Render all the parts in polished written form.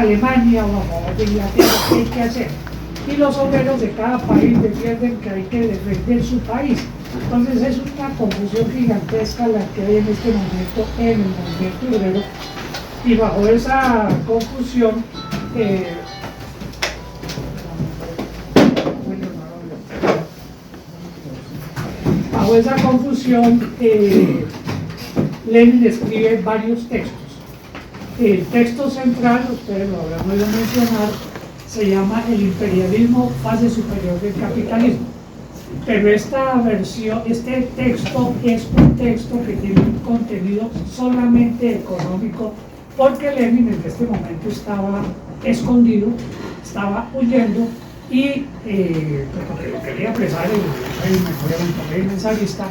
Alemania o a favor de Inglaterra, ¿qué hay que hacer? Y los obreros de cada país defienden que hay que defender su país. Entonces es una confusión gigantesca la que hay en este momento en el movimiento obrero, y bajo esa confusión Lenin escribe varios textos. El texto central, ustedes lo habrán oído mencionar, se llama El imperialismo, fase superior del capitalismo. Pero este texto es un texto que tiene un contenido solamente económico, porque Lenin en este momento estaba escondido, estaba huyendo, y porque lo quería apresar el rey mensajista,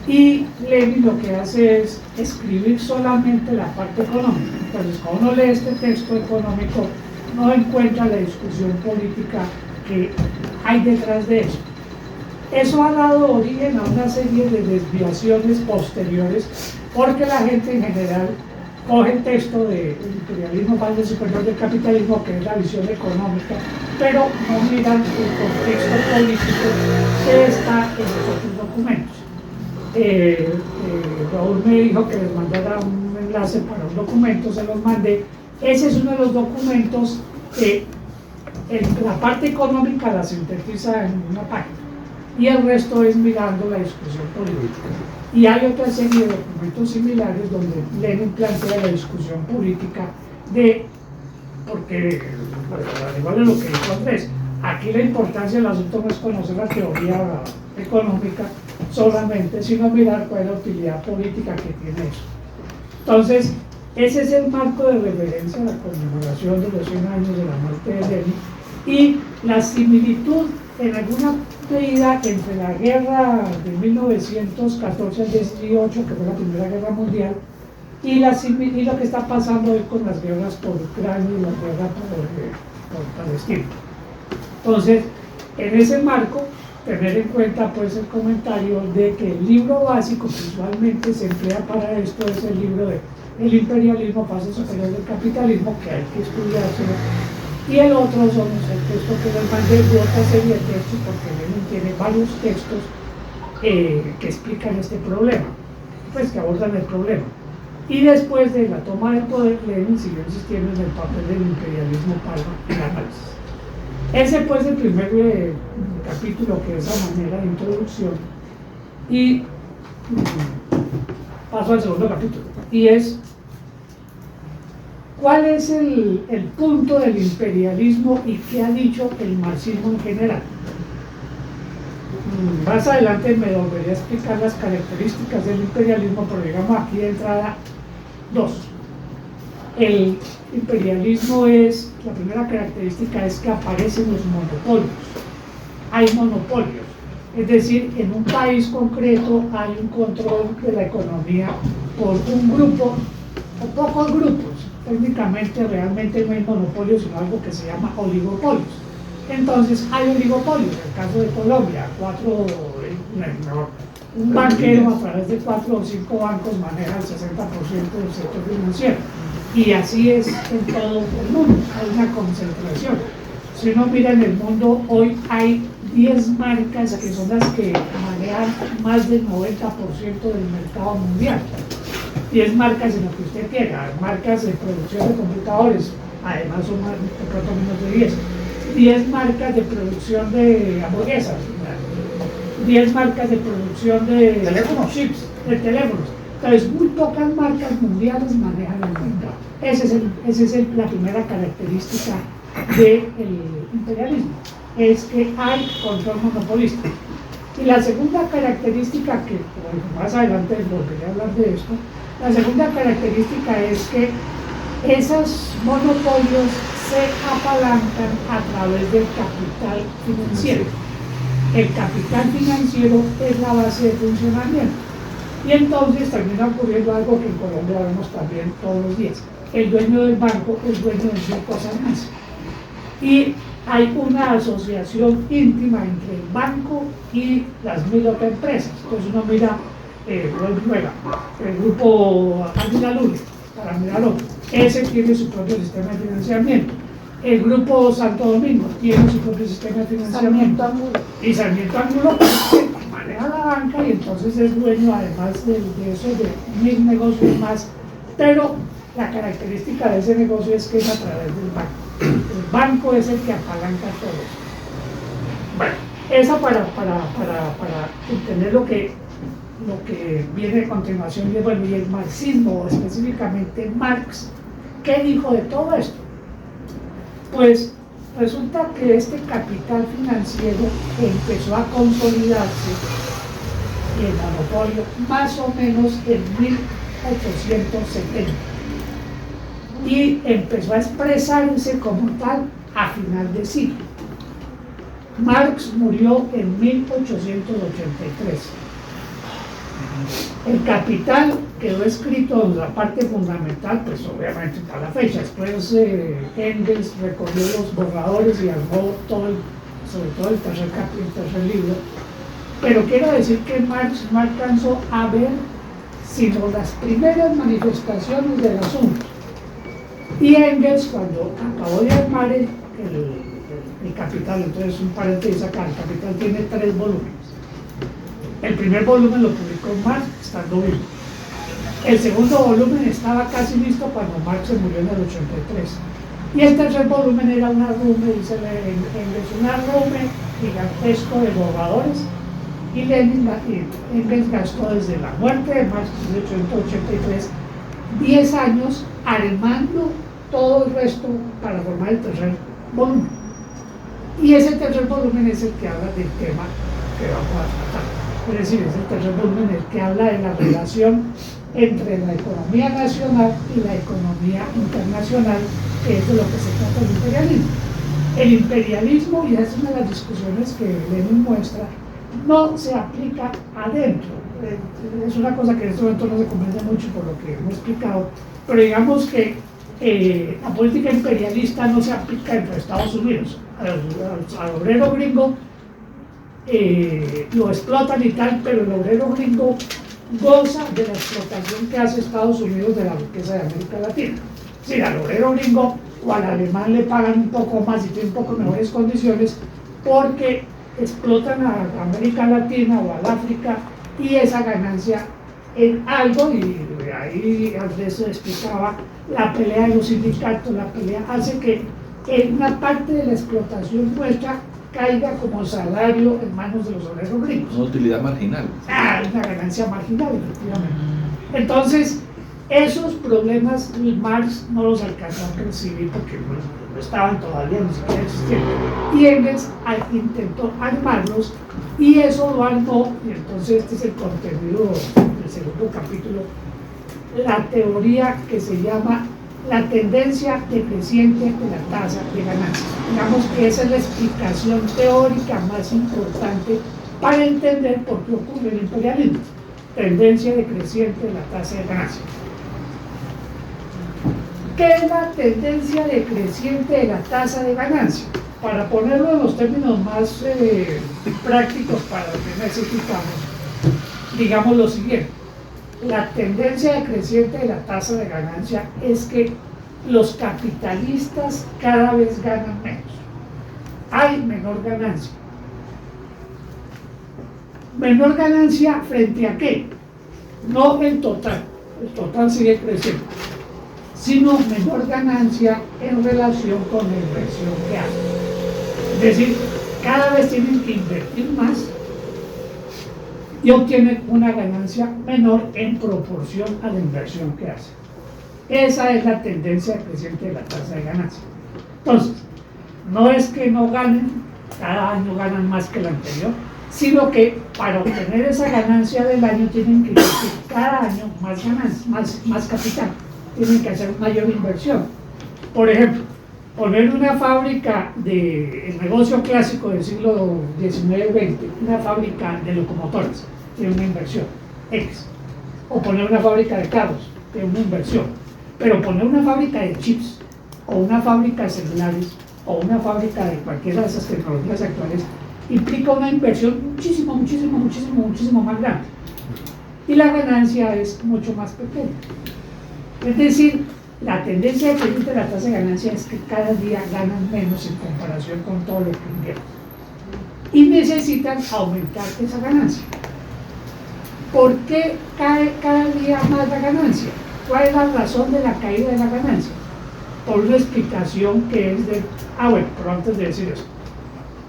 y Lenin lo que hace es escribir solamente la parte económica. Entonces, cuando uno lee este texto económico, no encuentra la discusión política que hay detrás de eso. Eso ha dado origen a una serie de desviaciones posteriores, porque la gente en general coge el texto del imperialismo, fase superior del capitalismo, que es la visión económica, pero no miran el contexto político que está en los otros documentos. Raúl me dijo que les mandara un enlace para un documento, se los mandé. Ese es uno de los documentos que la parte económica la sintetiza en una página, y el resto es mirando la discusión política. Y hay otra serie de documentos similares donde Lenin plantea la discusión política porque, bueno, al igual de lo que dijo Andrés, aquí la importancia del asunto no es conocer la teoría económica solamente, sino mirar cuál es la utilidad política que tiene eso. Entonces, ese es el marco de referencia a la conmemoración de los 100 años de la muerte de Lenin, y la similitud en alguna medida entre la guerra de 1914 al 18, que fue la Primera Guerra Mundial, y lo que está pasando hoy con las guerras por Ucrania y la guerra por Palestina. Entonces, en ese marco, tener en cuenta pues el comentario de que el libro básico que usualmente se emplea para esto es el libro de El imperialismo, fase superior del capitalismo, que hay que estudiárselo, y el otro son el texto que les mandé de otra serie de textos, porque Lenin tiene varios textos que explican este problema, pues que abordan el problema. Y después de la toma del poder, Lenin siguió insistiendo en el papel del imperialismo para el análisis. Ese pues el primer capítulo, que es a manera de introducción, y paso al segundo capítulo, y es ¿cuál es el punto del imperialismo y qué ha dicho el marxismo en general? Más adelante me volveré a explicar las características del imperialismo, pero digamos aquí de entrada dos. El imperialismo la primera característica es que aparecen los monopolios. Hay monopolios, es decir, en un país concreto hay un control de la economía por un grupo o pocos grupos. Técnicamente realmente no hay monopolio, sino algo que se llama oligopolios. Entonces hay oligopolios. En el caso de Colombia, un banquero a través de 4 o 5 bancos maneja el 60% del sector financiero, y así es en todo el mundo. Hay una concentración. Si uno mira en el mundo, hoy hay 10 marcas que son las que manejan más del 90% del mercado mundial. 10 marcas en lo que usted quiera, marcas de producción de computadores, además son de pronto menos de 10 marcas de producción de hamburguesas, 10 marcas de producción de teléfonos, chips, de teléfonos. Entonces, muy pocas marcas mundiales manejan el mercado. Esa es la primera característica del imperialismo, es que hay control monopolista. Y la segunda característica, que más adelante volveré a hablar de esto, la segunda característica es que esos monopolios se apalancan a través del capital financiero. El capital financiero es la base de funcionamiento. Y entonces termina ocurriendo algo que en Colombia vemos también todos los días. El dueño del banco es dueño de 100 cosas más. Y hay una asociación íntima entre el banco y las 1000 otras empresas. Entonces uno mira el grupo Águila Lule, para mirar otro. Ese tiene su propio sistema de financiamiento. El grupo Santo Domingo tiene su propio sistema de financiamiento. Y Sarmiento Ángulo maneja la banca y entonces es dueño, además de eso, de 1000 negocios más. Pero la característica de ese negocio es que es a través del banco. El banco es el que apalanca todo. Bueno, eso para entender lo que viene a continuación. Bueno, y el marxismo, específicamente Marx, ¿qué dijo de todo esto? Pues resulta que este capital financiero empezó a consolidarse y el monopolio más o menos en 1870 y empezó a expresarse como tal a final de siglo. Marx murió en 1883. El Capital quedó escrito en la parte fundamental, pues obviamente para la fecha. Después Engels recorrió los borradores y armó todo, sobre todo el tercer libro. Pero quiero decir que Marx no alcanzó a ver sino las primeras manifestaciones del asunto. Y Engels, cuando acabó de armar el Capital, entonces un paréntesis acá, el Capital tiene 3 volúmenes. El primer volumen lo publicó Marx estando vivo. El segundo volumen estaba casi listo cuando Marx se murió en el 83. Y el tercer volumen era un arrume, dice Engels, un arrume gigantesco de borradores. Y Engels gastó desde la muerte de Marx en 1883 10 años armando todo el resto para formar el tercer volumen. Y ese tercer volumen es el que habla del tema que vamos a tratar. Es decir, es el tercer volumen el que habla de la relación entre la economía nacional y la economía internacional, que es de lo que se trata el imperialismo. El imperialismo, y esa es una de las discusiones que Lenin muestra, no se aplica adentro. Es una cosa que en este momento no se comprende mucho por lo que hemos explicado, pero digamos que la política imperialista no se aplica dentro de Estados Unidos. Al obrero gringo lo explotan y tal, pero el obrero gringo goza de la explotación que hace Estados Unidos de la riqueza de América Latina. Es decir, al obrero gringo o al alemán le pagan un poco más y tienen un poco mejores condiciones porque explotan a América Latina o al África y esa ganancia en algo, y ahí Andrés explicaba, la pelea de los sindicatos, la pelea hace que en una parte de la explotación nuestra caiga como salario en manos de los obreros gringos. Una utilidad marginal. Una ganancia marginal, efectivamente. Entonces, esos problemas Marx no los alcanzó a percibir porque no estaban todavía, ni siquiera existiendo. Y Engels intentó armarlos y eso lo armó, y entonces este es el contenido del segundo capítulo, la teoría que se llama la tendencia decreciente de la tasa de ganancia. Digamos que esa es la explicación teórica más importante para entender por qué ocurre el imperialismo. Tendencia decreciente de la tasa de ganancia. ¿Qué es la tendencia decreciente de la tasa de ganancia? Para ponerlo en los términos más prácticos para lo que necesitamos, digamos lo siguiente. La tendencia decreciente de la tasa de ganancia es que los capitalistas cada vez ganan menos. Hay menor ganancia. ¿Menor ganancia frente a qué? No el total sigue creciendo, sino menor ganancia en relación con la inversión que hacen. Es decir, cada vez tienen que invertir más y obtienen una ganancia menor en proporción a la inversión que hacen. Esa es la tendencia creciente de la tasa de ganancia. Entonces, no es que no ganen, cada año ganan más que el anterior, sino que para obtener esa ganancia del año tienen que invertir cada año más ganancia, más capital, tienen que hacer mayor inversión. Por ejemplo, poner una fábrica del negocio clásico del siglo XIX-XX, una fábrica de locomotoras, tiene una inversión X. O poner una fábrica de carros, tiene una inversión. Pero poner una fábrica de chips, o una fábrica de celulares, o una fábrica de cualquiera de esas tecnologías actuales, implica una inversión muchísimo más grande. Y la ganancia es mucho más pequeña. Es decir, la tendencia creciente de la tasa de ganancia es que cada día ganan menos en comparación con todo lo que invierten. Y necesitan aumentar esa ganancia. ¿Por qué cae cada día más la ganancia? ¿Cuál es la razón de la caída de la ganancia? Por una explicación que es de... bueno, pero antes de decir eso,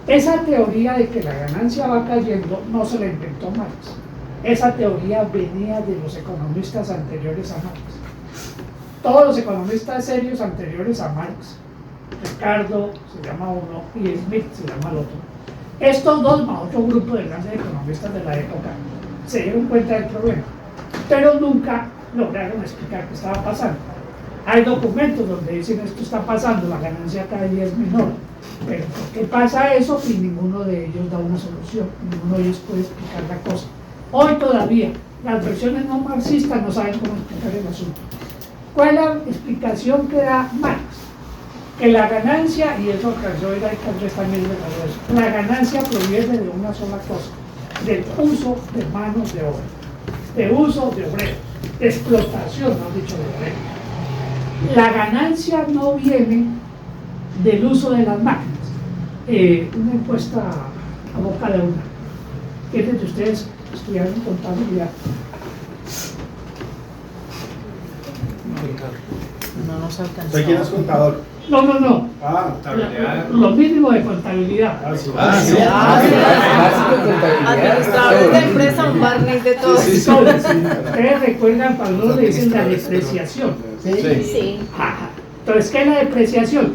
esa teoría de que la ganancia va cayendo no se la inventó Marx. Esa teoría venía de los economistas anteriores a Marx. Todos los economistas serios anteriores a Marx, Ricardo se llama uno y Smith se llama el otro, estos dos más otro grupo de grandes economistas de la época se dieron cuenta del problema, pero nunca lograron explicar qué estaba pasando. Hay documentos donde dicen esto está pasando, la ganancia cada día es menor, pero ¿por qué pasa eso? Y ninguno de ellos da una solución, ninguno de ellos puede explicar la cosa. Hoy todavía las versiones no marxistas no saben cómo explicar el asunto. ¿Cuál es la explicación que da Marx? Que la ganancia, y eso alcanzó a ir ahí también de eso, la ganancia proviene de una sola cosa, del uso de manos de obra, de uso de obreros, de explotación, no dicho de obreros. La ganancia no viene del uso de las máquinas. Una encuesta a boca de una. ¿Quiénes de ustedes estudiaron contabilidad? No nos alcanzó. ¿Usted quién es contador? No. Contabilidad. Lo mínimo de contabilidad. Administradores de empresa, un barniz de todo. Ustedes recuerdan cuando uno le dicen la depreciación. Sí. Ajá. Entonces, ¿qué es la depreciación?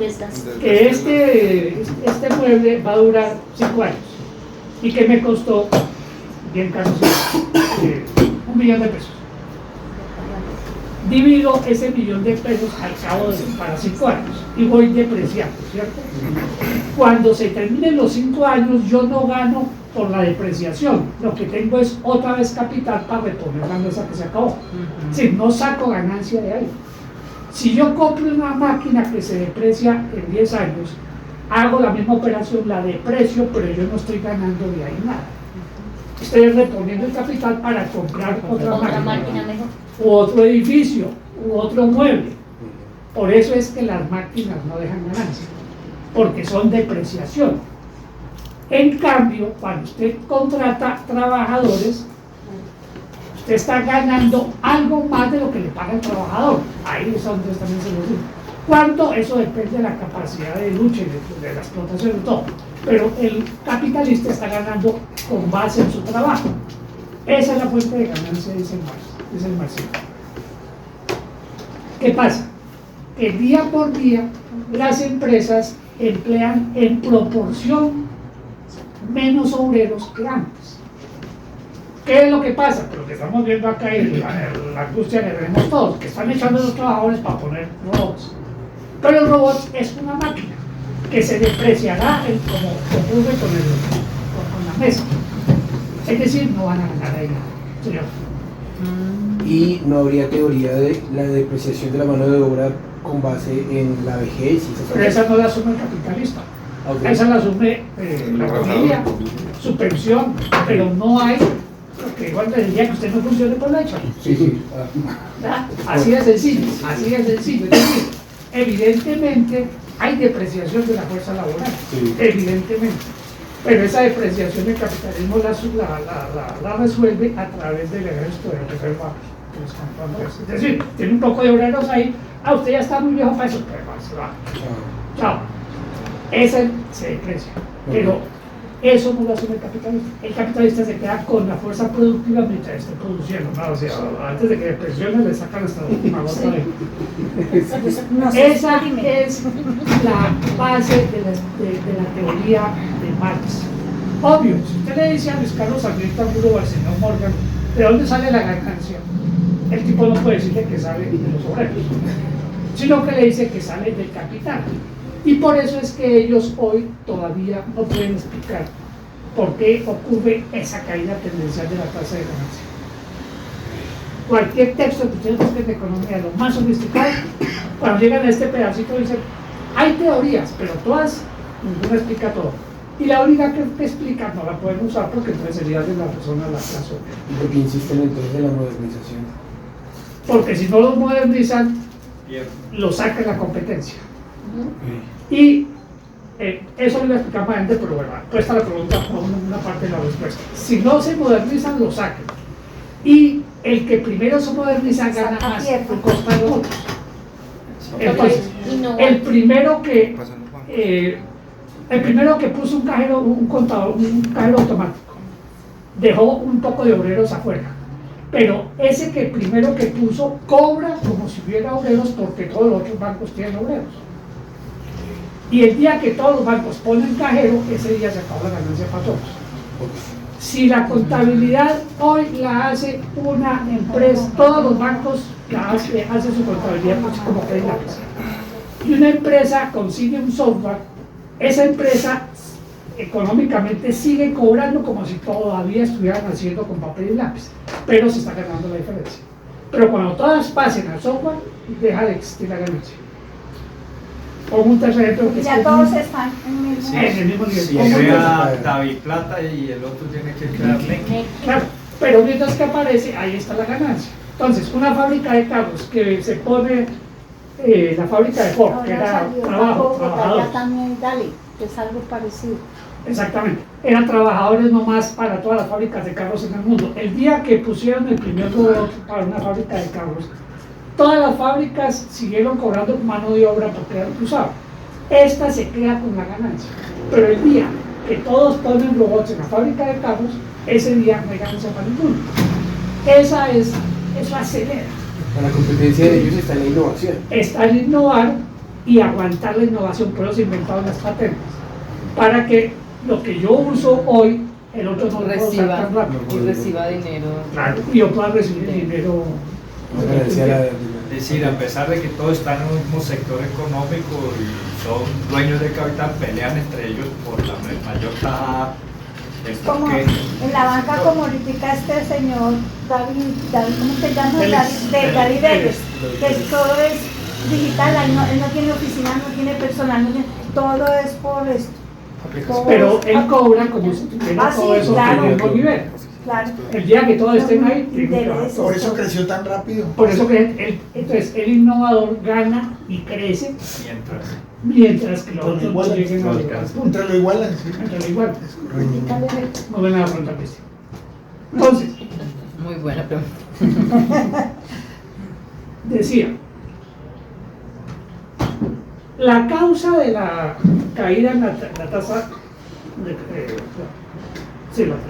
Que este mueble va a durar 5 años. ¿Y que me costó? Bien caro, $1 millón. Divido ese $1 millón al cabo para 5 años y voy depreciando, ¿cierto? Cuando se terminen los 5 años, yo no gano por la depreciación. Lo que tengo es otra vez capital para reponer la mesa que se acabó. Si no saco ganancia de ahí. Si yo compro una máquina que se deprecia en 10 años, hago la misma operación, la deprecio, pero yo no estoy ganando de ahí nada. Estoy reponiendo el capital para comprar otra máquina mejor, u otro edificio, u otro mueble. Por eso es que las máquinas no dejan ganancia, porque son depreciación. En cambio, cuando usted contrata trabajadores, usted está ganando algo más de lo que le paga el trabajador. Ahí es donde también se lo digo. ¿Cuánto? Eso depende de la capacidad de lucha y de la explotación de todo. Pero el capitalista está ganando con base en su trabajo. Esa es la fuente de ganancia, dice el marxismo. ¿Qué pasa? Que día por día las empresas emplean en proporción menos obreros que antes. ¿Qué es lo que pasa? Pero lo que estamos viendo acá es la angustia que vemos todos, que están echando a los trabajadores para poner robots. Pero el robot es una máquina que se depreciará como ocurre con la mesa. Es decir, no van a ganar ahí nada, señor. Y no habría teoría de la depreciación de la mano de obra con base en la vejez. Pero esa no la asume el capitalista. Okay. Esa la asume la familia, su pensión, pero no hay, porque igual le diría que usted no funcione por la hecha. Sí. Así de sencillo, así de sencillo. Es decir, evidentemente hay depreciación de la fuerza laboral, evidentemente. Pero esa depreciación del capitalismo la resuelve a través del ejército de reserva que les compramos. Es decir, tiene un poco de obreros ahí, usted ya está muy viejo para eso, pero se va. Chao. Ese se deprecia, pero eso no lo asume el capitalista. El capitalista se queda con la fuerza productiva mientras esté produciendo, ¿no? O sea, antes de que depresione le sacan hasta la última gota de... Esa es la base de la teoría de Marx. Obvio, si usted le dice a Luis Carlos Sarmiento Angulo o al señor Morgan, ¿de dónde sale la ganancia? El tipo no puede decirle que sale de los obreros, sino que le dice que sale del capital. Y por eso es que ellos hoy todavía no pueden explicar por qué ocurre esa caída tendencial de la tasa de ganancia. Cualquier texto que ustedes busquen de economía, lo más sofisticado, cuando llegan a este pedacito dicen, hay teorías, pero todas, ninguna explica todo. Y la única que explica no la pueden usar porque entonces sería de la persona la clase. ¿Y por qué insisten entonces en la modernización? porque si no los modernizan, Bien. los saca la competencia. Y eso lo voy a explicar más adelante, pero bueno, presta la pregunta por una parte de la respuesta. Si no se modernizan, los sacan. Y el que primero se moderniza gana Saca más tiempo. por costa de los otros. Entonces, el primero que puso un cajero, un contador, un cajero automático, dejó un poco de obreros afuera. Pero ese que primero que puso cobra como si hubiera obreros porque todos los otros bancos tienen obreros. Y el día que todos los bancos ponen cajero, ese día se acabó la ganancia para todos. Si la contabilidad hoy la hace una empresa, todos los bancos hacen su contabilidad como que lápiz. Y una empresa consigue un software, esa empresa económicamente sigue cobrando como si todavía estuvieran haciendo con papel y lápiz, pero se está ganando la diferencia. Pero cuando todas pasen al software, deja de existir la ganancia. Como un tercer ejemplo que Ya todos están en en el mismo nivel. Si Como un tercer- crea David Plata y el otro tiene que crear Lenky. Claro, pero mientras que aparece, ahí está la ganancia. Entonces, una fábrica de carros que se pone, la fábrica de Ford, que era trabajo, trabajadores. también Dali, que es algo parecido. Exactamente, eran trabajadores nomás para todas las fábricas de carros en el mundo. El día que pusieron el primer robot para una fábrica de carros, todas las fábricas siguieron cobrando mano de obra porque era lo que usaban. Esta se queda con la ganancia, pero el día que todos ponen robots en la fábrica de carros, ese día no hay ganancia para ninguno. Eso acelera. La competencia de ellos está en la innovación. Está en innovar y aguantar la innovación, por eso se inventaron las patentes, para que lo que yo uso hoy, el otro no lo pueda usar Reciba tan rápido. y reciba dinero. Claro, y yo pueda recibir el dinero. La ganancia de Es decir, a pesar de que todos están en un mismo sector económico y son dueños de capital, pelean entre ellos por la mayor tajada del Como toque. en la banca comunitica este señor David, ¿cómo se llama? Vélez. David Vélez, que todo es digital, él no tiene oficina, no tiene personal, todo es por esto. Pero él cobra como si tuviera Ah, todo sí, eso claro. al mismo nivel. Claro. El día que todos estén ahí, tienen que trabajar. Por eso creció tan rápido. Por eso que entonces el innovador gana y crece, mientras que los Pero otros no igual, lleguen a llegar al punto. Entre lo igualan, sí. Entre lo igual, Indícale. no ven a la frontal bestia. Entonces, Muy buena pregunta. decía, la causa de la caída en la tasa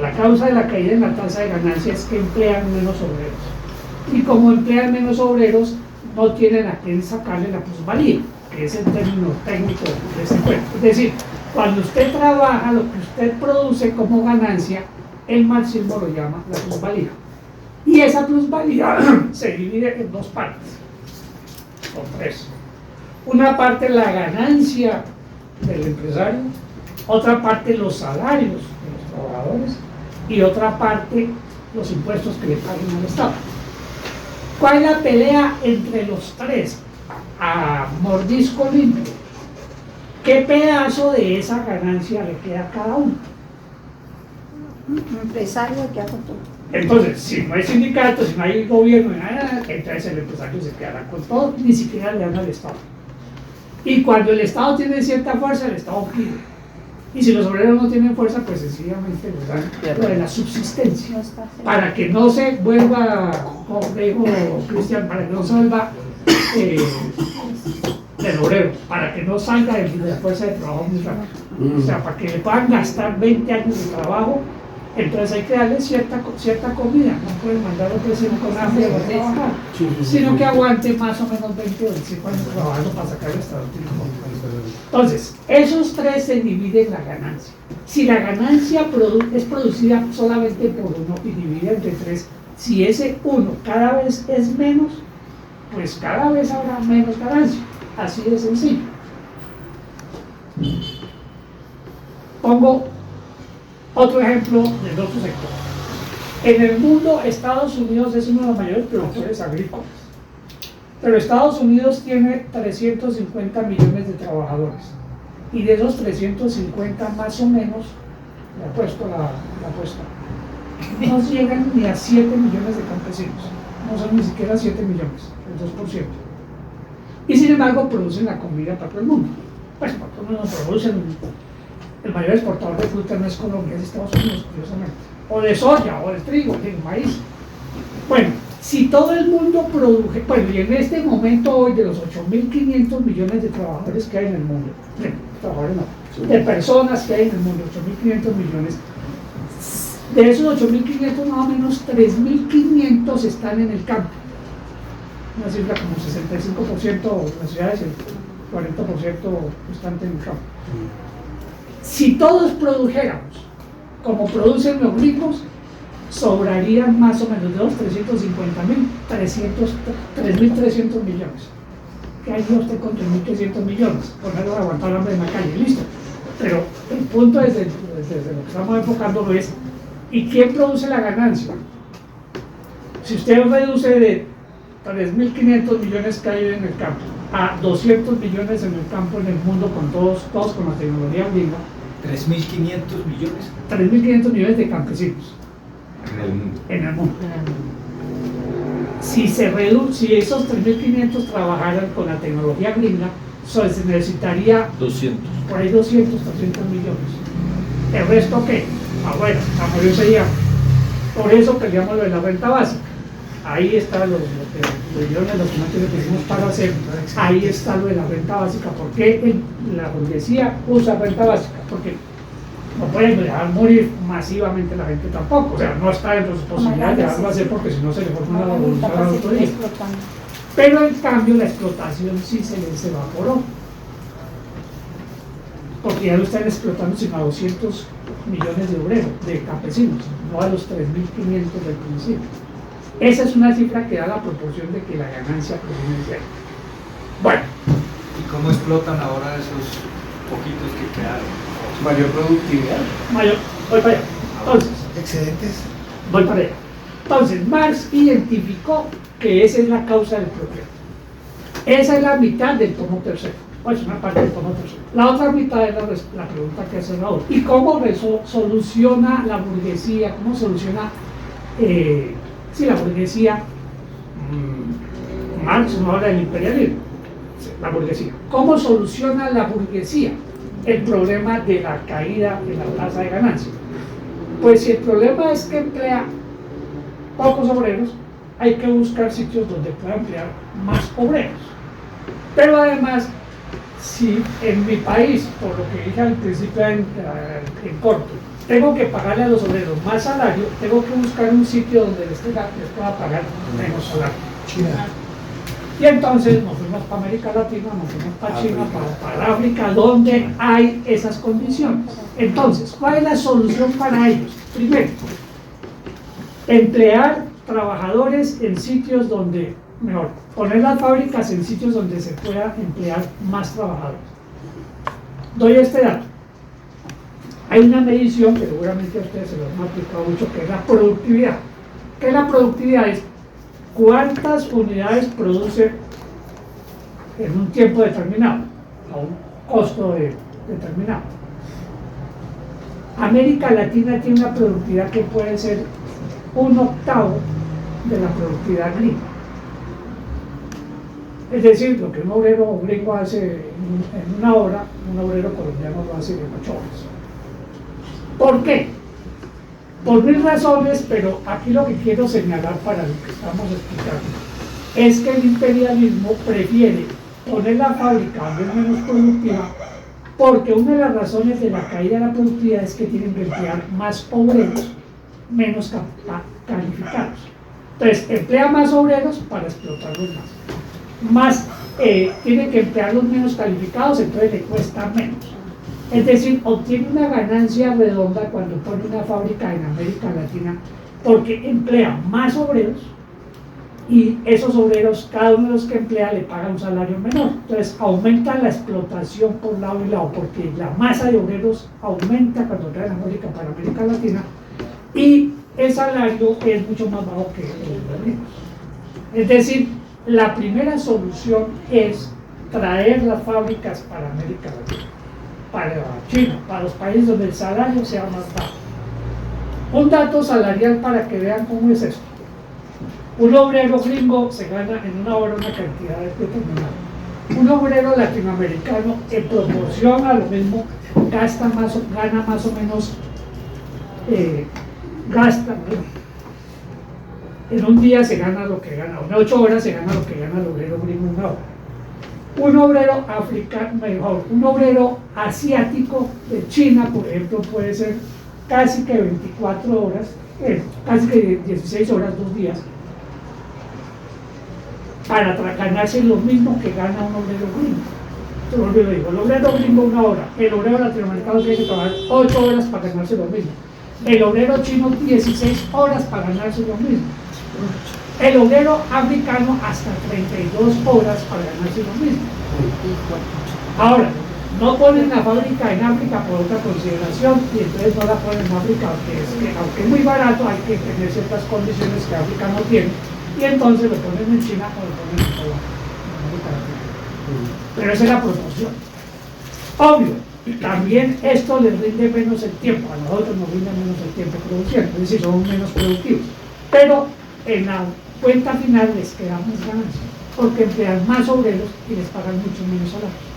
la causa de la caída en la tasa de ganancia es que emplean menos obreros. Y como emplean menos obreros, no tienen a quién sacarle la plusvalía, que es el término técnico de este cuento. Es decir, cuando usted trabaja, lo que usted produce como ganancia, el marxismo lo llama la plusvalía. Y esa plusvalía se divide en dos partes, o tres. Una parte la ganancia del empresario, otra parte los salarios de los trabajadores y otra parte los impuestos que le paguen al Estado. ¿Cuál es la pelea entre los tres? A mordisco limpio. ¿Qué pedazo de esa ganancia le queda a cada uno? Empresario que hago todo. Entonces, si no hay sindicatos, si no hay gobierno, entonces el empresario se quedará con todo, ni siquiera le dan al Estado. Y cuando el Estado tiene cierta fuerza, el Estado pide. Y si los obreros no tienen fuerza, pues sencillamente les dan lo de la subsistencia. No está cerca. Para que no se vuelva, como dijo Cristian, para que no se vuelva del obrero, para que no salga de la fuerza de trabajo muy rápido. O sea, para que le puedan gastar 20 años de trabajo, entonces hay que darle cierta comida. No pueden mandarlo creciendo con hambre a trabajar, sino que aguante más o menos 20 o 25 años trabajando para sacar el Estado. Entonces, esos tres se dividen la ganancia. Si la ganancia es producida solamente por uno y dividida entre tres, si ese uno cada vez es menos, pues cada vez habrá menos ganancia. Así de sencillo. Pongo otro ejemplo del otro sector. En el mundo, Estados Unidos es uno de los mayores productores agrícolas. Pero Estados Unidos tiene 350 millones de trabajadores. Y de esos 350 más o menos, le apuesto la apuesta, no llegan ni a 7 millones de campesinos. no son ni siquiera 7 millones, el 2%. Y sin embargo producen la comida para todo el mundo. Pues para todo el mundo producen, el mayor exportador de fruta no es Colombia, es Estados Unidos, curiosamente. O de soya, o de trigo, de maíz. Bueno, si todo el mundo produje, bueno, y en este momento hoy de los 8.500 millones de trabajadores que hay en el mundo, de personas que hay en el mundo, 8.500 millones, de esos 8.500 más o menos 3.500 están en el campo. Una cifra como 65% en las ciudades y el 40% están en el campo. Si todos produjéramos como producen los ricos, sobrarían más o menos de los 3.300 millones. ¿Qué haría usted con 3.300 millones? Ponerlo a aguantar hambre en la calle, listo. Pero el punto desde lo que estamos enfocando es, ¿y quién produce la ganancia? Si usted reduce de 3.500 millones que hay en el campo a 200 millones en el campo, en el mundo, con todos con la tecnología gringa, 3.500 millones 3.500 millones de campesinos en el mundo. en el mundo. Si esos 3.500 trabajaran con la tecnología gringa, se necesitaría 200. por ahí 200, 300 millones. ¿El resto qué? Bueno, la mayoría sería. Por eso peleamos lo de la renta básica. Ahí está lo que dieron el documento que hicimos para hacer. Ahí está lo de la renta básica. ¿Por qué la burguesía usa renta básica? Porque no pueden dejar morir masivamente la gente tampoco. O sea, no está dentro de sus posibilidades de dejarlo hacer porque si no se le forma la revolución al otro día. Pero en cambio la explotación sí se les evaporó. Porque ya lo están explotando sino a 200 millones de obreros, de campesinos, no a los 3.500 del principio. Esa es una cifra que da la proporción de que la ganancia proviene de ahí. Bueno. ¿Y cómo explotan ahora esos poquitos que quedaron? Mayor productividad. Voy para allá. Entonces, Excedentes. voy para allá. Entonces, Marx identificó que esa es la causa del problema. Esa es la mitad del tomo tercero. Pues una parte del tomo tercero. La otra mitad es la pregunta que hace Raúl. ¿Y cómo soluciona la burguesía? ¿Cómo soluciona la burguesía? Marx no habla del imperialismo. La burguesía. ¿Cómo soluciona la burguesía el problema de la caída de la tasa de ganancia? Pues si el problema es que emplea pocos obreros, hay que buscar sitios donde pueda emplear más obreros. Pero además, si en mi país, por lo que dije al principio en corto, tengo que pagarle a los obreros más salario, tengo que buscar un sitio donde les pueda pagar menos salario. China. Y entonces nos fuimos para América Latina, nos fuimos para China, para África, donde hay esas condiciones. Entonces, ¿cuál es la solución para ellos? Primero, emplear trabajadores en sitios donde, poner las fábricas en sitios donde se pueda emplear más trabajadores. Doy este dato. Hay una medición que seguramente a ustedes se lo han aplicado mucho, que es la productividad. ¿Qué es la productividad? Es cuántas unidades produce en un tiempo determinado, a un costo determinado. América Latina tiene una productividad que puede ser 1/8 de la productividad gringa. Es decir, lo que un obrero gringo hace en una hora, un obrero colombiano lo hace en 8 horas. ¿Por qué? Por 1000 razones, pero aquí lo que quiero señalar para lo que estamos explicando es que el imperialismo prefiere poner la fábrica donde es menos productiva, porque una de las razones de la caída de la productividad es que tienen que emplear más obreros menos calificados. Entonces, emplea más obreros para explotarlos más. Tiene que emplear los menos calificados, entonces le cuesta menos. Es decir, obtiene una ganancia redonda cuando pone una fábrica en América Latina, porque emplea más obreros y esos obreros, cada uno de los que emplea le paga un salario menor. Entonces aumenta la explotación por lado y lado, porque la masa de obreros aumenta cuando traen América para América Latina y el salario es mucho más bajo que los gringos. Es decir, la primera solución es traer las fábricas para América Latina, para China, para los países donde el salario sea más bajo. Un dato salarial para que vean cómo es esto. Un obrero gringo se gana en una hora una cantidad determinada. Un obrero latinoamericano, en proporción a lo mismo, gana más o menos, ¿no? En un día se gana lo que gana, en 8 horas se gana lo que gana el obrero gringo en una hora. Un obrero africano, mejor, un obrero asiático de China, por ejemplo, puede ser casi que 24 horas, casi que 16 horas, 2 días, para ganarse lo mismo que gana un obrero gringo. Yo lo digo, el obrero gringo 1 hora, el obrero latinoamericano tiene que trabajar 8 horas para ganarse lo mismo, el obrero chino 16 horas para ganarse lo mismo, el obrero africano hasta 32 horas para ganarse lo mismo. Ahora, no ponen la fábrica en África por otra consideración y entonces no la ponen en África, aunque es muy barato, hay que tener ciertas condiciones que África no tiene, y entonces lo ponen en China o lo ponen en América Latina. Pero esa es la proporción. Obvio, también esto les rinde menos el tiempo, a nosotros nos rinde menos el tiempo produciendo, es decir, somos menos productivos. Pero en la cuenta final les queda más ganancia, porque emplean más obreros y les pagan mucho menos salarios.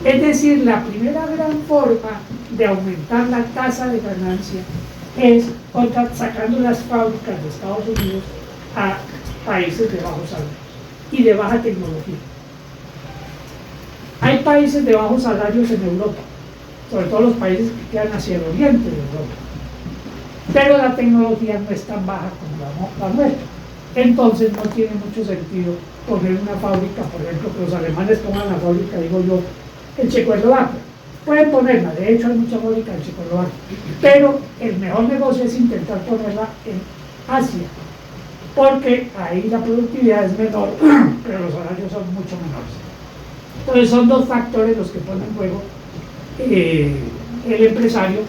Es decir, la primera gran forma de aumentar la tasa de ganancia es sacando las fábricas de Estados Unidos a países de bajo salario y de baja tecnología. Hay países de bajos salarios en Europa, sobre todo los países que quedan hacia el oriente de Europa, pero la tecnología no es tan baja como la nuestra. Entonces no tiene mucho sentido poner una fábrica, por ejemplo, que los alemanes pongan la fábrica, digo yo, en Checoslovaquia. Pueden ponerla, de hecho hay mucha fábrica en Checoslovaquia, pero el mejor negocio es intentar ponerla en Asia, porque ahí la productividad es menor, pero los salarios son mucho menores. Entonces son 2 factores los que pone en juego el empresario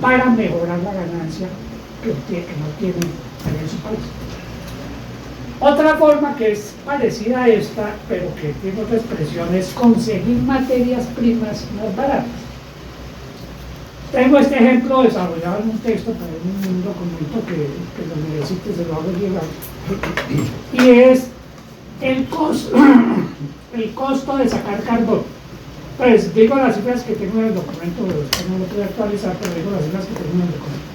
para mejorar la ganancia que no tiene en su país. Otra forma que es parecida a esta, pero que tiene otra expresión, es conseguir materias primas más baratas. Tengo este ejemplo desarrollado en un texto, pero en un documento que lo necesite, se lo hago llegar, y es el costo de sacar carbón. Pues digo las cifras que tengo en el documento, no lo puedo actualizar, pero digo las cifras que tengo en el documento.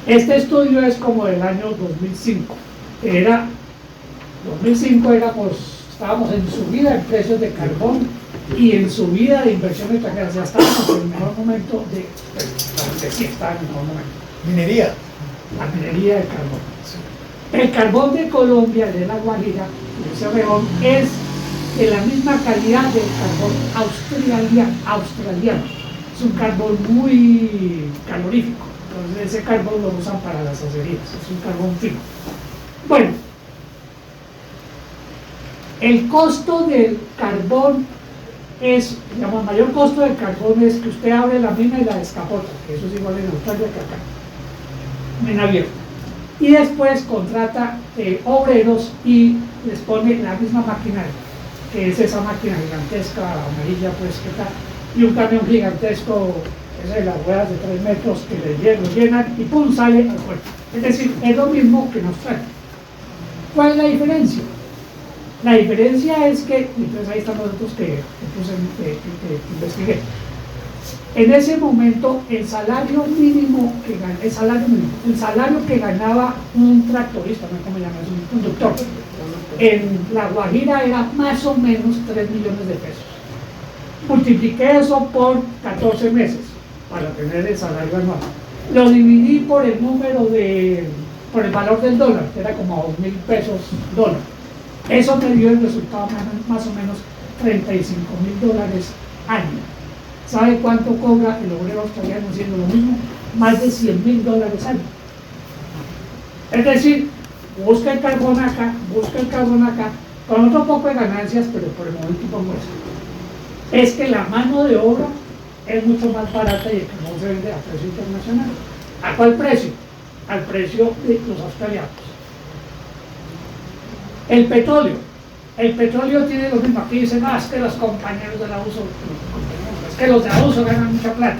Este estudio es como del año 2005. 2005 era, pues, estábamos en subida en precios de carbón y en subida de inversión extranjera. Ya estábamos en el mejor momento sí está en el mejor momento. Minería. La minería de carbón. El carbón de Colombia, de la Guajira, de ese rejón, es de la misma calidad del carbón australiano. Es un carbón muy calorífico. Entonces ese carbón lo usan para las acerías. Es un carbón fino. Bueno, el costo del carbón es, digamos, el mayor costo del carbón es que usted abre la mina y la descapota, que eso es igual en Australia que acá, mina abierta. Y después contrata obreros y les pone la misma maquinaria, que es esa máquina gigantesca, amarilla, pues, que tal, y un camión gigantesco, es de las ruedas de 3 metros, que lo llenan y pum, sale al puerto. Es decir, es lo mismo que en Australia. ¿Cuál es la diferencia? La diferencia es que, entonces ahí están los datos que investigué. En ese momento, el salario que ganaba un tractorista, no sé cómo llamas, un conductor, en La Guajira era más o menos 3 millones de pesos. Multipliqué eso por 14 meses para tener el salario anual. Lo dividí por el por el valor del dólar, que era como 2.000 pesos dólar. Eso me dio el resultado más o menos $35.000 año. ¿Sabe cuánto cobra el obrero australiano haciendo lo mismo? Más de $100.000 año. Es decir, busca el carbón acá, con otro poco de ganancias, pero por el momento pongo eso. Es que la mano de obra es mucho más barata y el carbón se vende a precio internacional. ¿A cuál precio? Al precio de los australianos. El petróleo tiene lo mismo. Aquí dicen, es que los compañeros del abuso, es que los de abuso ganan mucha plata.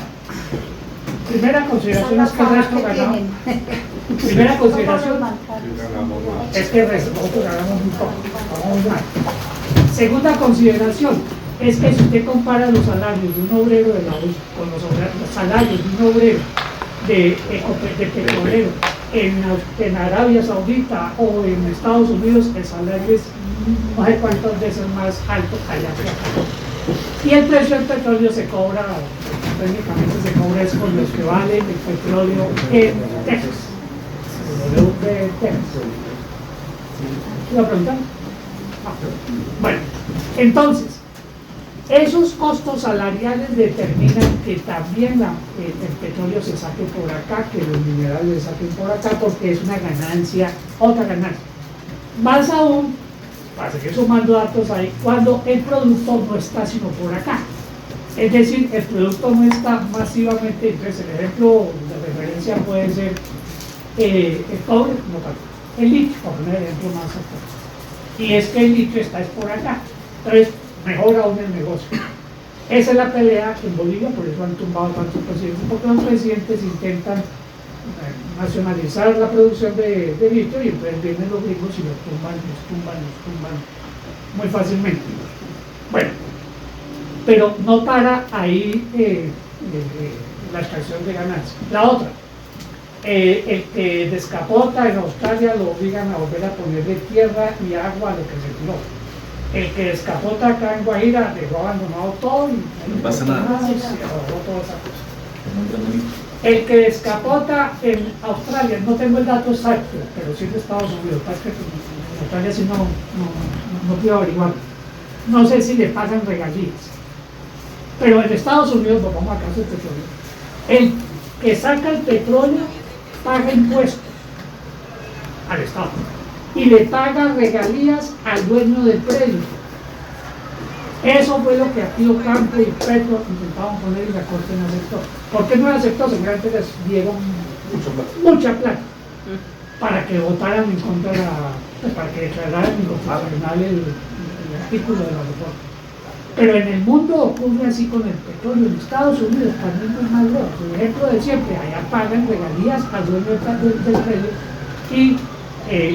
Primera consideración es que el resto ganaba. Primera consideración Consideración. es que nosotros ganamos muy poco, vamos mal. Segunda consideración es que si usted compara los salarios de un obrero de la luz con los salarios de un obrero de petrolero en Arabia Saudita o en Estados Unidos, el salario es no sé cuántas veces más alto allá que acá. Y el precio del petróleo se cobra, técnicamente se cobra es con lo que vale el petróleo en Texas. El WP Texas. ¿Lo preguntan? Bueno, entonces, esos costos salariales determinan que también el petróleo se saque por acá, que los minerales se saquen por acá, porque es una ganancia, otra ganancia. Más aún, para seguir sumando datos ahí, cuando el producto no está sino por acá. Es decir, el producto no está masivamente, entonces el ejemplo de referencia puede ser el cobre, no tanto, el litio, por poner el ejemplo más actual. Y es que el litio está es por acá. Entonces, mejor aún el negocio. Esa es la pelea en Bolivia, por eso han tumbado tantos presidentes, porque los presidentes intentan nacionalizar la producción de litio y entonces vienen los gringos y los tumban muy fácilmente. Bueno, pero no para ahí la extracción de ganancias. La otra, el que descapota en Australia lo obligan a volver a ponerle tierra y agua a lo que se tiró. El que descapota acá en Guajira dejó abandonado todo y no pasa nada. Y se ahorró toda esa cosa. El que descapota en Australia, no tengo el dato exacto, pero sí en Estados Unidos, pasa que en Australia sí no puedo averiguar. No sé si le pagan regalías. Pero en Estados Unidos, nos vamos a caso del petróleo, el que saca el petróleo paga impuestos al Estado y le paga regalías al dueño del predio. Eso fue lo que aquí Ocampo y Petro intentaban poner y la Corte no aceptó. ¿Por qué no la aceptó? Seguramente les dieron mucha plata para que votaran en contra de para que declararan inconstitucional el artículo de la reforma. Pero en el mundo ocurre así con el petróleo. En Estados Unidos también es más lejos. El ejemplo de siempre, allá pagan regalías al dueño del predio y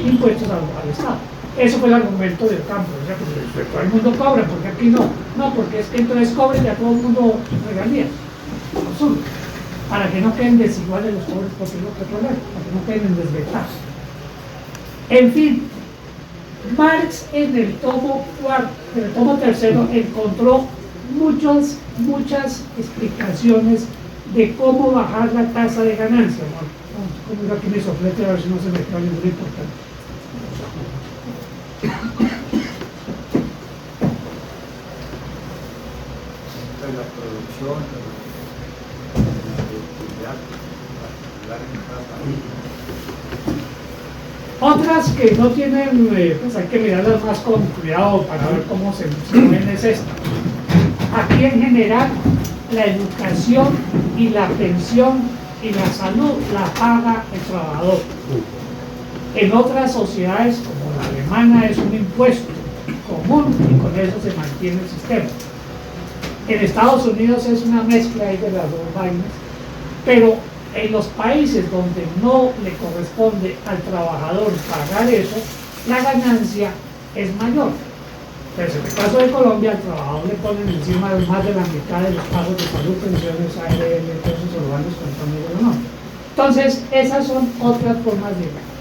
impuestos al Estado. Eso fue el argumento del campo. O sea, pues, todo el mundo cobra, porque aquí no. No, porque es que entonces cobren y a todo el mundo regalías. Absurdo. Para que no queden desiguales los pobres petroleros, para que no queden en desventaja. En fin, Marx en el tomo tercero encontró muchas explicaciones de cómo bajar la tasa de ganancia. Vamos a aquí mi soplete a ver si no se me queda ninguna importante. La producción, Otras que no tienen, pues hay que mirarlas más con cuidado para ver cómo se ven es esta. Aquí en general la educación y la pensión y la salud la paga el trabajador. En otras sociedades como la alemana es un impuesto común y con eso se mantiene el sistema. En Estados Unidos es una mezcla ahí de las dos vainas, pero en los países donde no le corresponde al trabajador pagar eso, la ganancia es mayor. Entonces, en el caso de Colombia, al trabajador le ponen encima más de la mitad de los pagos de salud, pensiones, ARL, todos esos urbanos con no. Entonces, esas son otras formas de ganar.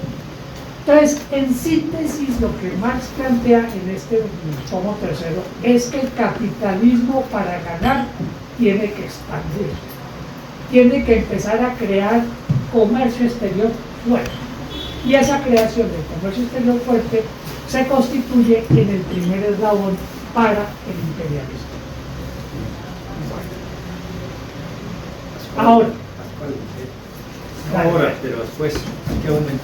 Entonces, en síntesis, lo que Marx plantea en este tomo tercero es que el capitalismo para ganar tiene que expandir, tiene que empezar a crear comercio exterior fuerte. Y esa creación del comercio exterior fuerte se constituye en el primer eslabón para el imperialismo. Ahora, pero después hay que aumentar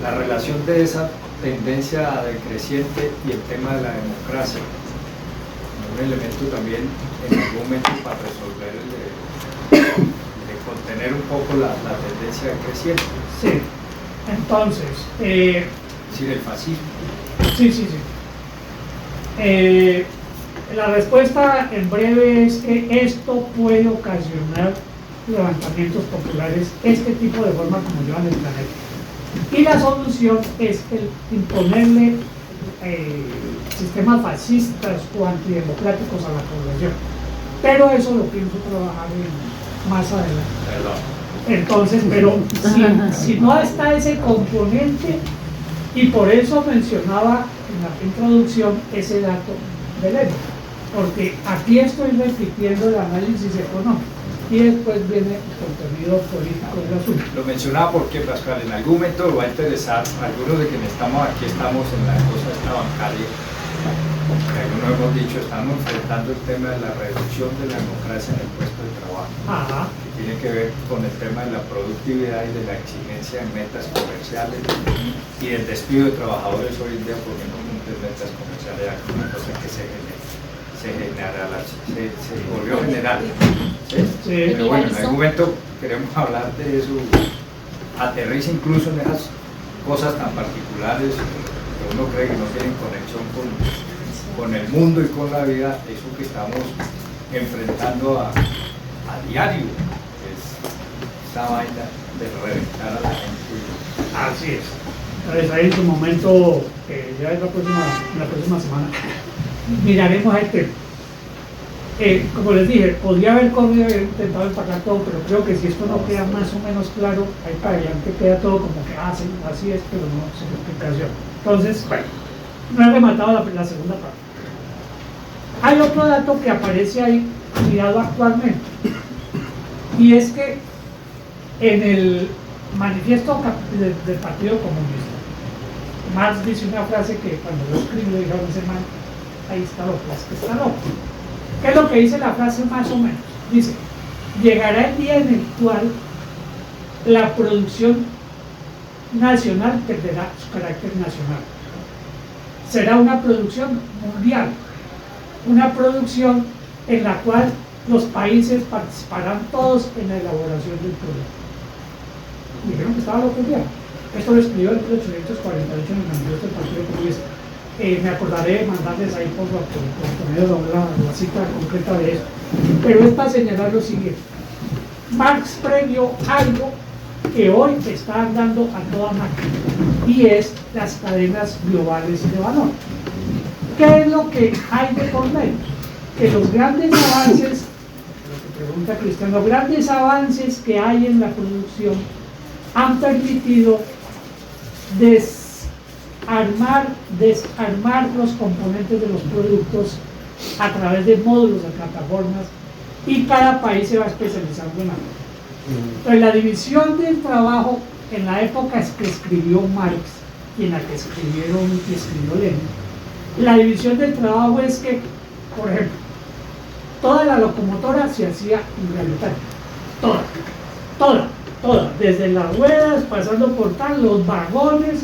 la relación de esa tendencia decreciente y el tema de la democracia, un elemento también en algún momento para resolver de contener un poco la tendencia decreciente. Sí, entonces, Es decir, el fascismo. sí. La respuesta en breve es que esto puede ocasionar levantamientos populares, este tipo de forma como llevan el planeta. Y la solución es el imponerle sistemas fascistas o antidemocráticos a la población. Pero eso lo pienso trabajar más adelante. Perdón. Entonces, pero si no está ese componente, y por eso mencionaba en la introducción ese dato del ENO, porque aquí estoy repitiendo el análisis económico y después viene el contenido político del asunto. Lo mencionaba porque, Pascual, en algún momento lo va a interesar, algunos de quienes estamos aquí estamos en la cosa esta bancaria, que algunos hemos dicho, estamos enfrentando el tema de la reducción de la democracia en el puesto de trabajo, Ajá. que tiene que ver con el tema de la productividad y de la exigencia de metas comerciales y el despido de trabajadores hoy en día porque no cumplen metas comerciales, es una cosa que se volvió general. ¿Sí? Sí. Pero bueno, en algún momento queremos hablar de eso, aterriza incluso en esas cosas tan particulares que uno cree que no tienen conexión con el mundo y con la vida, eso que estamos enfrentando a diario, que es esta vaina de reventar a la gente. Así es. Entonces ahí en su momento, ya es la próxima semana, miraremos el tema. Como les dije, podría haber intentado empacar todo, pero creo que si esto no queda más o menos claro, ahí para adelante queda todo como que así es, pero no sin explicación. Entonces, bueno, no he rematado la segunda parte. Hay otro dato que aparece ahí, mirado actualmente, y es que en el manifiesto del Partido Comunista, Marx dice una frase que cuando lo escribió dijeron, ese man, ahí está loco, es que está loco. ¿Qué es lo que dice la frase más o menos? Dice, llegará el día en el cual la producción nacional perderá su carácter nacional. Será una producción mundial, una producción en la cual los países participarán todos en la elaboración del producto. Dijeron que estaba loco ya. Esto lo escribió en 1848 en el manifiesto del Partido Comunista. Me acordaré de mandarles ahí por medio de la cita concreta de eso. Pero es para señalar lo siguiente. Marx previó algo que hoy está andando a toda máquina, y es las cadenas globales de valor. ¿Qué es lo que hay de por medio? Que los grandes avances, lo que pregunta Cristian, los grandes avances que hay en la producción han permitido desarmar los componentes de los productos a través de módulos de plataformas, y cada país se va especializando en algo. Entonces, la división del trabajo en la época que escribió Marx y en la que escribió Lenin, la división del trabajo es que, por ejemplo, toda la locomotora se hacía en Gran Bretaña, toda, desde las ruedas, pasando por los vagones.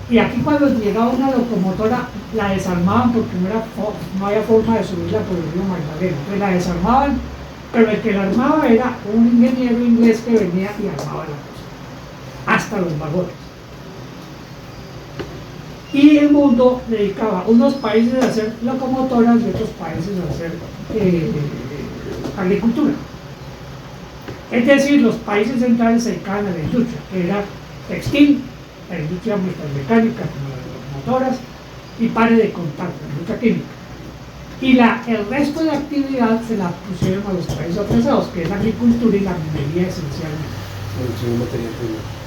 Y aquí cuando llegaba una locomotora la desarmaban porque no había forma de subirla por el río Magdalena. Entonces la desarmaban, pero el que la armaba era un ingeniero inglés que venía y armaba la cosa, hasta los vagones. Y el mundo dedicaba unos países a hacer locomotoras y otros países a hacer agricultura. Es decir, los países centrales se dedicaban a la industria, que era textil, la industria metalmecánica como las motoras, y pares de contacto, la industria química. Y el resto de actividad se la pusieron a los países atrasados, que es la agricultura y la minería esencialmente.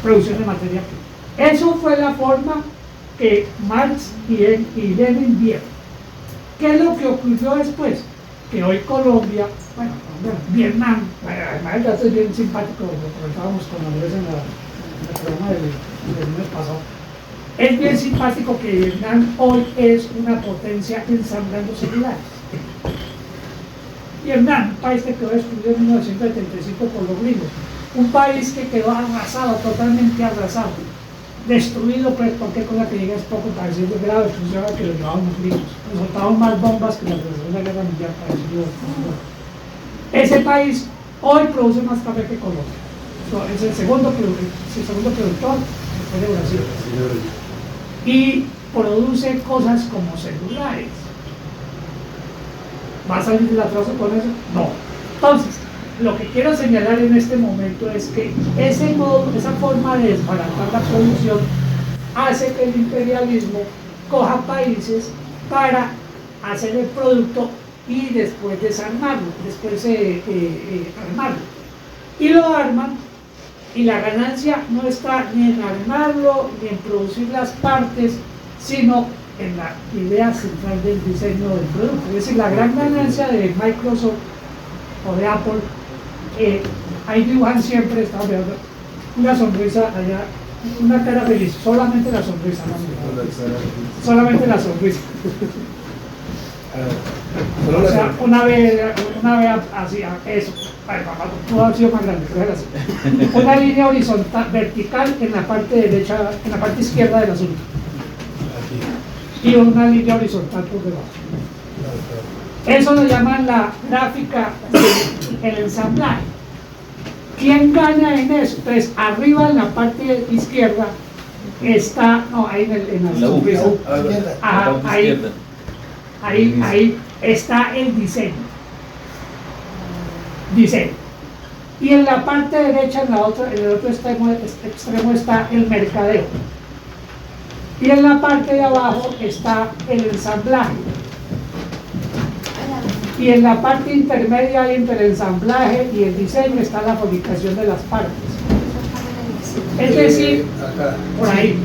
Producción de materia prima. Eso fue la forma que Marx y Lenin vieron. ¿Qué es lo que ocurrió después? Que hoy Colombia, Vietnam, además es bien simpático, lo comentábamos con Andrés en el programa del mes pasado, es bien simpático que Vietnam hoy es una potencia ensamblando celulares. Vietnam, un país que quedó destruido en 1975 por los gringos, un país que quedó arrasado, totalmente arrasado, destruido por cualquier cosa que llegue es poco, para decir de grado destrucción a que lo llevaban los gringos. Nos soltaban más bombas que las de la Segunda Guerra Mundial, para decirlo. Ese país hoy produce más café que Colombia. Es el segundo productor después de Brasil. Y produce cosas como celulares. ¿Va a salir del atraso con eso? No. Entonces, lo que quiero señalar en este momento es que ese modo, esa forma de desbaratar la producción hace que el imperialismo coja países para hacer el producto y después desarmarlo, después armarlo. Y lo arman, y la ganancia no está ni en armarlo, ni en producir las partes, sino en la idea central del diseño del producto. Es decir, la gran ganancia de Microsoft o de Apple, ahí dibujan siempre, está viendo una sonrisa allá, una cara feliz, solamente la sonrisa, ¿no? Solamente la sonrisa. O sea, una vez así, eso, ay, mamá, pudo haber sido más grande, pero así. Una línea horizontal, vertical en la parte derecha, en la parte izquierda del asunto. Y una línea horizontal por debajo. Eso lo llaman la gráfica del ensamblaje. ¿Quién gana en eso? Entonces, arriba en la parte izquierda está, no, ahí en la sonrisa. Ajá, ahí está el diseño. Y en la parte derecha, en el otro extremo está el mercadeo. Y en la parte de abajo está el ensamblaje. Y en la parte intermedia entre el ensamblaje y el diseño está la fabricación de las partes. Es decir, por ahí.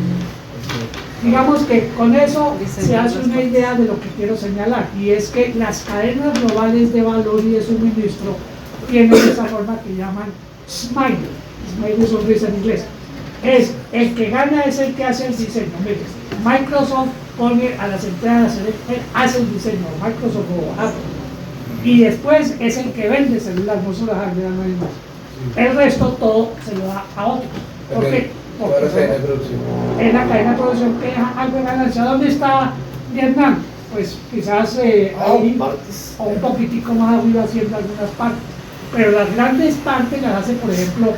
Digamos que con eso se hace una idea de lo que quiero señalar, y es que las cadenas globales de valor y de suministro tienen esa forma que llaman smile. Smile es sonrisa en inglés. Es el que gana, es el que hace el diseño. Mire, Microsoft pone a las empleadas, hace el diseño, Microsoft o Apple, y después es el que vende celular, no se lo da a nadie más. El resto todo se lo da a otros. ¿Por qué? Porque es la cadena de producción que deja algo de ganancia. ¿Dónde está Vietnam? Pues quizás ahí, o un poquitico más arriba haciendo algunas partes. Pero las grandes partes las hace, por ejemplo,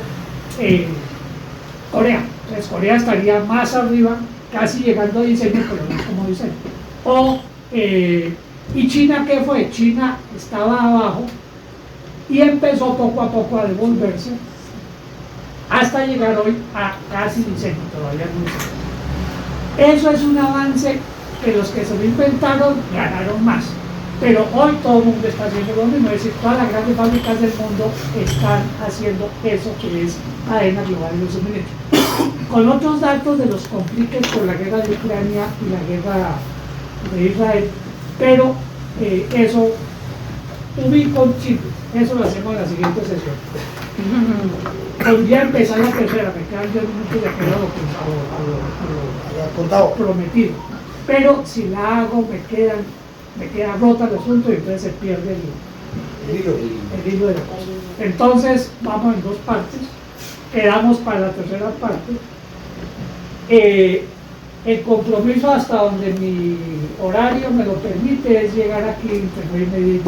Corea. Entonces Corea estaría más arriba, casi llegando a diseño, pero no como diseño. ¿Y China qué fue? China estaba abajo y empezó poco a poco a devolverse hasta llegar hoy a casi diseño, todavía no diseño. Eso es un avance que los que se lo inventaron ganaron más. Pero hoy todo el mundo está haciendo lo mismo, es decir, todas las grandes fábricas del mundo están haciendo eso que es cadena global de suministro. Con otros datos de los conflictos por la guerra de Ucrania y la guerra de Israel, pero eso ubico Chile, eso lo hacemos en la siguiente sesión. Podría empezar la tercera, me quedan 10 minutos de acuerdo a lo prometido, pero si la hago me queda rota el asunto y entonces se pierde el hilo de la cosa. Entonces vamos en dos partes, quedamos para la tercera parte. El compromiso hasta donde mi horario me lo permite es llegar aquí entre 9:30 y 10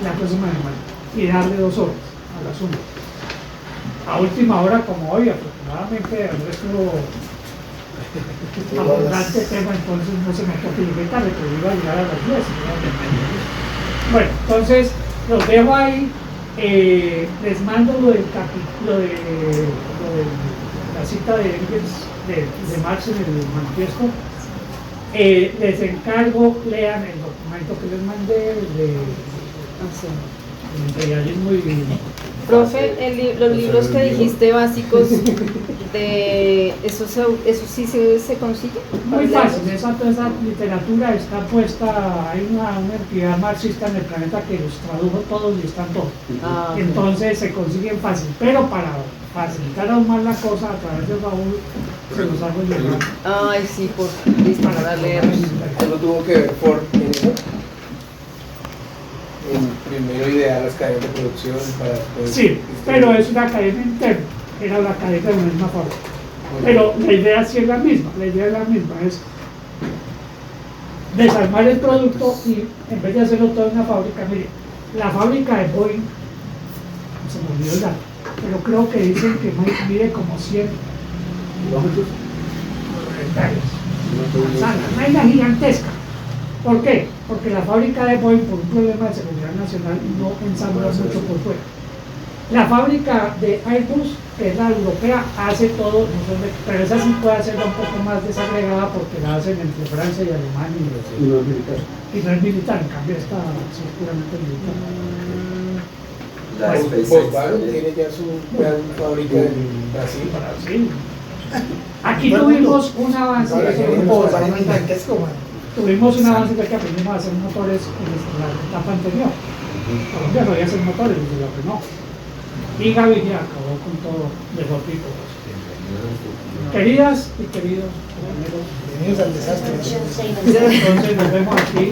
la próxima semana y darle 2 horas al asunto. A última hora, como hoy, afortunadamente el resto abundante tema, entonces no se me toque llegar tarde, pero iba a llegar a las 10. Bueno, entonces los dejo ahí. Les mando lo de la cita de Engels, de Marx en el manifiesto. Les encargo, lean el documento que les mandé de imperialismo y... Profe, los libros que dijiste básicos, ¿eso sí se consigue? Muy fácil, esa literatura está puesta, hay una entidad marxista en el planeta que los tradujo todos y están todos. Entonces se consiguen fácil, pero para facilitar aún más la cosa, a través de Raúl se los hago llegar. Ay, sí, listo, para leer. ¿Cuándo tuvo que ver Ford en eso? Primero idear las cadenas de producción para después... Sí, pero es una cadena interna, era la cadena de la misma forma. Pero la idea sí es la misma, es desarmar el producto y en vez de hacerlo todo en una fábrica, mire, la fábrica de Boeing, se me olvidó el dato, pero creo que dicen que mide como 100 kilómetros, una vaina gigantesca. ¿Por qué? Porque la fábrica de Boeing, por un problema de seguridad nacional, no ensambla mucho por fuera. La fábrica de Airbus, que es la europea, hace todo, pero esa sí puede hacerla un poco más desagregada porque la hacen entre Francia y Alemania y no es militar, en cambio esta sí es puramente militar. La SpaceX Volkswagen tiene ya su gran fábrica en Brasil. Brasil. Aquí tuvimos un avance, tuvimos un avance de que aprendimos a hacer motores en la etapa anterior. Colombia sabía hacer motores desde la Renault. Y Gaviria acabó con todo de golpito. Queridas y queridos compañeros, Bienvenidos al desastre. entonces nos vemos aquí.